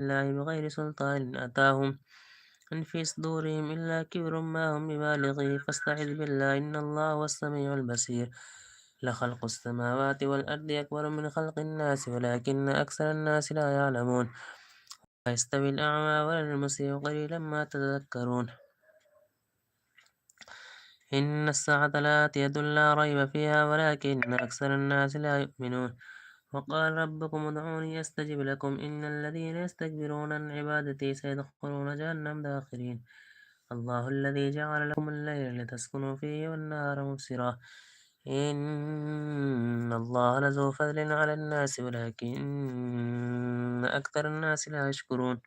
الله بغير سلطان أتاهم إن في صدورهم إلا كبر ما هم ببالغيه فاستعذ بالله إن الله هو السميع البصير لخلق السماوات والأرض أكبر من خلق الناس ولكن أكثر الناس لا يعلمون لا يستوي الأعمى ولا المسيء قليلا ما تذكرون إن الساعة لآتية لا ريب فيها ولكن أكثر الناس لا يؤمنون وقال ربكم ادعوني أستجب لكم إن الذين يستكبرون عن عبادتي سيدخلون جهنم داخرين الله الذي جعل لكم الليل لتسكنوا فيه والنهار مبصرا إن الله لذو فضل على الناس ولكن أكثر الناس لا يشكرون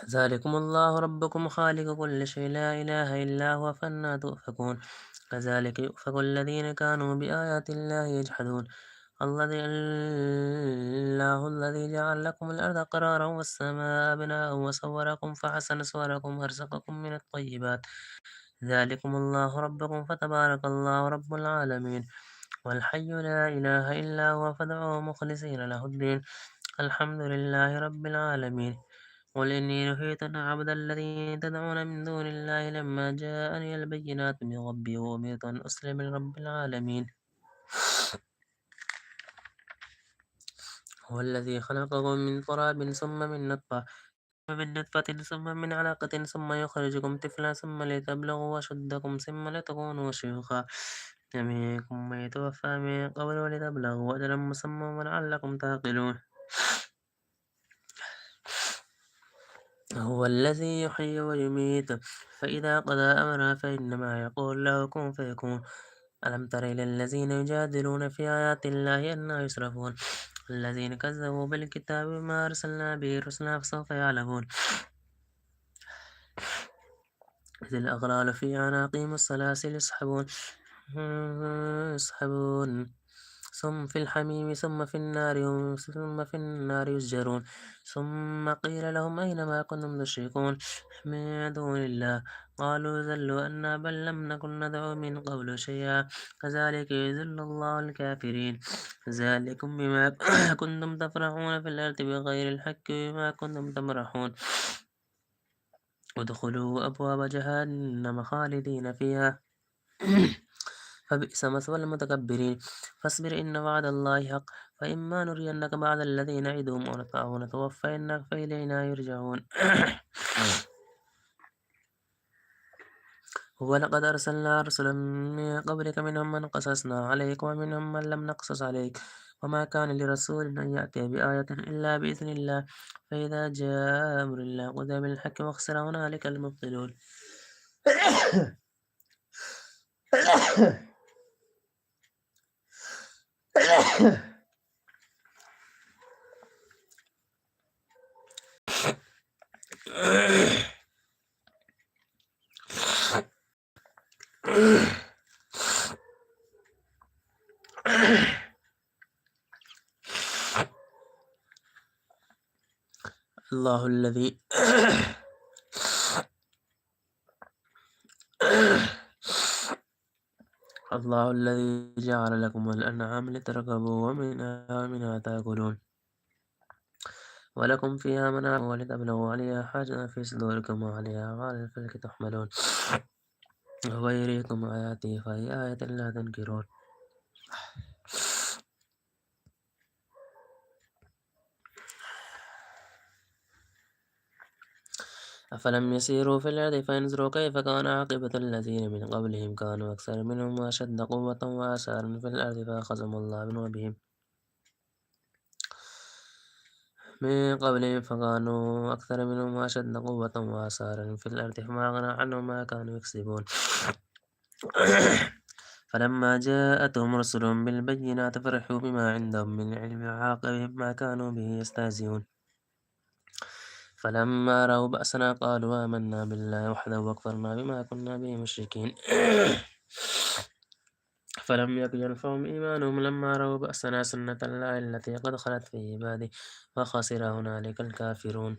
ذلكم الله ربكم خالق كل شيء لا إله إلا هو فأنى تؤفكون كذلك يؤفك الذين كانوا بآيات الله يجحدون الله الذي جعل لكم الأرض قرارا والسماء بناء وصوركم فحسن صوركم وارزقكم من الطيبات ذلكم الله ربكم فتبارك الله رب العالمين والحي لا إله إلا هو فادعوه مخلصين له الدين الحمد لله رب العالمين قل إني نهيت أن أعبد الذين تدعون من دون الله لما جاءني البينات من ربي وأمرت أن أسلم لرب العالمين هو الذي خلقكم من تراب ثم من نطفة ثم من علقة ثم يخرجكم طفلا ثم لتبلغوا أشدكم ثم لتكونوا شيوخا منكم من يتوفى من قبل ولتبلغوا أجلا مسمى ولعلكم تعقلون هو الذي يحيي ويميت فإذا قضى أمرا فإنما يقول له كن فيكون ألم تر إلى الذين يجادلون في آيات الله أنى يصرفون الذين كذبوا بالكتاب وما أرسلنا به رسلا فسوف يعلمون إذ الأغلال في أعناقهم السلاسل يسحبون ثم في الحميم ثم في النار يسجرون ثم قيل لهم أين ما كنتم تشركون من دون الله قالوا ذلوا أنا بل لم نكن ندعو من قبل شيئا كذلك يذل الله الكافرين ذلكم بما كنتم تفرحون في الأرض بغير الحق وما كنتم تمرحون ادخلوا أبواب جهنم خالدين فيها فبئس مثوى المتكبرين فاصبر إن وعد الله حق فإما نرينك بعد الذي نعدهم أو نتوفينك فإلينا يرجعون ولقد أرسلنا رسلا من قبلك منهم من قصصنا عليك ومنهم من لم نقصص عليك وما كان لرسول أن يأتي بآية إلا بإذن الله فإذا جاء أمر الله قضي بالحق وخسر هنالك المبطلون الله الذي الله الذي جعل لكم الأنعام لتركبوا ومنها تأكلون ولكم فيها منافع ولتبلغوا عليها حاجة في صدوركم وعليها وعلى الفلك تحملون ويريكم آياته فأي آية لا تنكرون أفلم يسيروا في الأرض فينظروا كيف كان عاقبة الذين من قبلهم كانوا أكثر منهم وأشد قوة وآثارا في الأرض فأخذهم الله بذنوبهم من قبلهم فكانوا أكثر منهم وأشد قوة وآثارا في الأرض فما أغنى عنهم ما كانوا يكسبون فلما جاءتهم رسلهم بالبينات فرحوا بما عندهم من العلم وحاق ما كانوا به يستهزئون فلما رأوا بأسنا قالوا آمنا بالله وحده واكفرنا بما كنا به مشركين فلم يكن ينفعهم إيمانهم لما رأوا بأسنا سنة الله التي قد خلت في عباده وخسر هنالك الكافرون